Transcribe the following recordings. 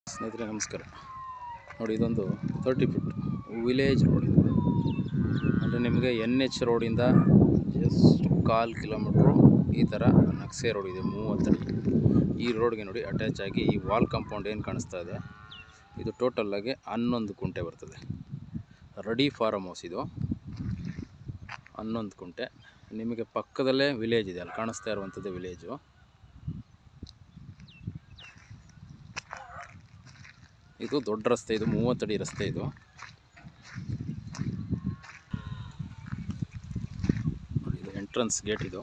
ಸ್ನೇಹಿತರೆ ನಮಸ್ಕಾರ. ನೋಡಿ, ಇದೊಂದು 30 ಫುಟ್ ವಿಲೇಜ್ ರೋಡ್ ಇದು. ಅಂದರೆ ನಿಮಗೆ NH ರೋಡಿಂದ ಜಸ್ಟ್ 1/4 ಕಿಲೋಮೀಟ್ರು ಈ ಥರ ನಕ್ಸೆ ರೋಡ್ ಇದೆ, 30 ಅಡಿ. ಈ ರೋಡ್ಗೆ ನೋಡಿ ಅಟ್ಯಾಚ್ ಆಗಿ ಈ ವಾಲ್ ಕಾಂಪೌಂಡ್ ಏನು ಕಾಣಿಸ್ತಾ ಇದೆ, ಇದು ಟೋಟಲ್ಲಾಗಿ 11 ಕುಂಟೆ ಬರ್ತದೆ. ರೆಡಿ ಫಾರಮ್ ಹೌಸ್ ಇದು, 11 ಕುಂಟೆ. ನಿಮಗೆ ಪಕ್ಕದಲ್ಲೇ ವಿಲೇಜ್ ಇದೆ, ಅಲ್ಲಿ ಕಾಣಿಸ್ತಾ ಇರುವಂಥದ್ದು ವಿಲೇಜು. ಇದು ದೊಡ್ಡ ರಸ್ತೆ, ಇದು 30 ಅಡಿ ರಸ್ತೆ ಇದು. ನೋಡಿ, ಇದು ಎಂಟ್ರೆನ್ಸ್ ಗೇಟ್ ಇದು.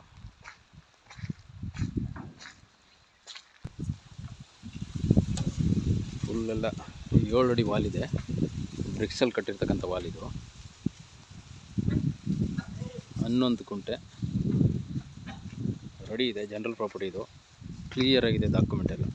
ಫುಲ್ಲೆಲ್ಲ 7 ಅಡಿ ವಾಲ್ ಇದೆ, ಬ್ರಿಕ್ಸಲ್ಲಿ ಕಟ್ಟಿರ್ತಕ್ಕಂಥ ವಾಲ್ ಇದು. 11 ಕುಂಟೆ ರೆಡಿ ಇದೆ, ಜನರಲ್ ಪ್ರಾಪರ್ಟಿ ಇದು. ಕ್ಲಿಯರ್ ಆಗಿದೆ ಡಾಕ್ಯುಮೆಂಟ್ ಎಲ್ಲ.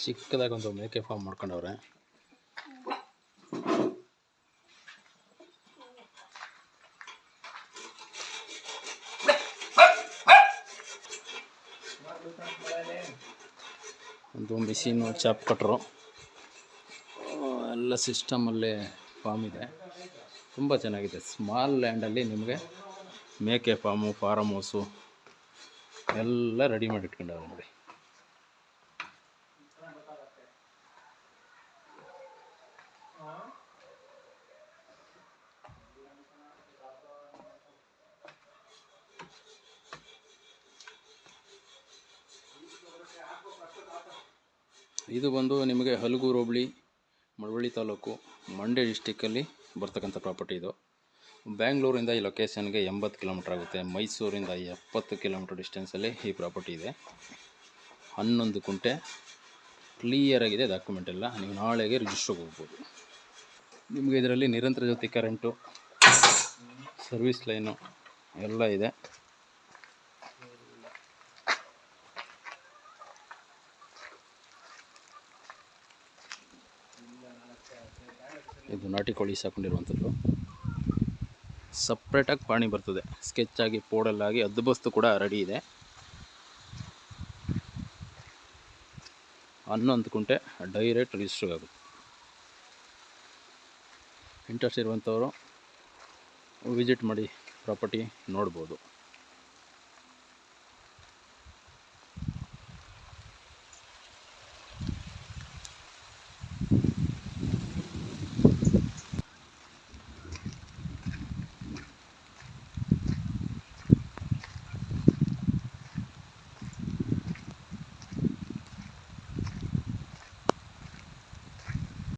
ಚಿಕ್ಕದಾಗಿ ಒಂದು ಮೇಕೆ ಫಾರ್ಮ್ ಮಾಡ್ಕೊಂಡವ್ರೆ. ಒಂದು ಮಿಷಿನು, ಚಾಪ್ ಕಟ್ರು, ಎಲ್ಲ ಸಿಸ್ಟಮಲ್ಲೇ ಫಾರ್ಮ್ ಇದೆ. ತುಂಬ ಚೆನ್ನಾಗಿದೆ. ಸ್ಮಾಲ್ ಲ್ಯಾಂಡಲ್ಲಿ ನಿಮಗೆ ಮೇಕೆ ಫಾರಮ್ ಹೌಸು ಎಲ್ಲ ರೆಡಿ ಮಾಡಿ ಇಟ್ಕೊಂಡವ್ರೆ ನೋಡಿ. ಇದು ಬಂದು ನಿಮಗೆ ಹಲಗೂರು ಹೋಬಳಿ, ಮಳವಳ್ಳಿ ತಾಲೂಕು, ಮಂಡ್ಯ ಡಿಸ್ಟಿಕ್ಕಲ್ಲಿ ಬರ್ತಕ್ಕಂಥ ಪ್ರಾಪರ್ಟಿ ಇದು. ಬ್ಯಾಂಗ್ಳೂರಿಂದ ಈ ಲೊಕೇಶನ್ಗೆ 80 ಕಿಲೋಮೀಟ್ರ್ ಆಗುತ್ತೆ. ಮೈಸೂರಿಂದ 70 ಕಿಲೋಮೀಟ್ರ್ ಡಿಸ್ಟೆನ್ಸಲ್ಲಿ ಈ ಪ್ರಾಪರ್ಟಿ ಇದೆ. 11 ಕುಂಟೆ ಕ್ಲಿಯರ್ ಆಗಿದೆ ಡಾಕ್ಯುಮೆಂಟ್ ಎಲ್ಲ. ನೀವು ನಾಳೆಗೆ ರಿಜಿಸ್ಟ್ರಿಗೆ ಹೋಗ್ಬೋದು. ನಿಮಗೆ ಇದರಲ್ಲಿ ನಿರಂತರ ಜೊತೆ ಕರೆಂಟು, ಸರ್ವಿಸ್ ಲೈನು ಎಲ್ಲ ಇದೆ. ಇದು ನಾಟಿ ಕೋಳಿ ಸಾಕೊಂಡಿರುವಂಥದ್ದು. ಸಪ್ರೇಟಾಗಿ ಪಾಣಿ ಬರ್ತದೆ, ಸ್ಕೆಚ್ಚಾಗಿ ಪೋಡಲ್ಲಾಗಿ ಹದ್ದುಬಸ್ತು ಕೂಡ ರೆಡಿ ಇದೆ. 11 ಕುಂಟೆ ಡೈರೆಕ್ಟ್ ರಿಜಿಸ್ಟ್ರಿಗೆ ಆಗುತ್ತೆ. ಇಂಟ್ರೆಸ್ಟ್ ಇರುವಂಥವರು ವಿಸಿಟ್ ಮಾಡಿ ಪ್ರಾಪರ್ಟಿ ನೋಡ್ಬೋದು.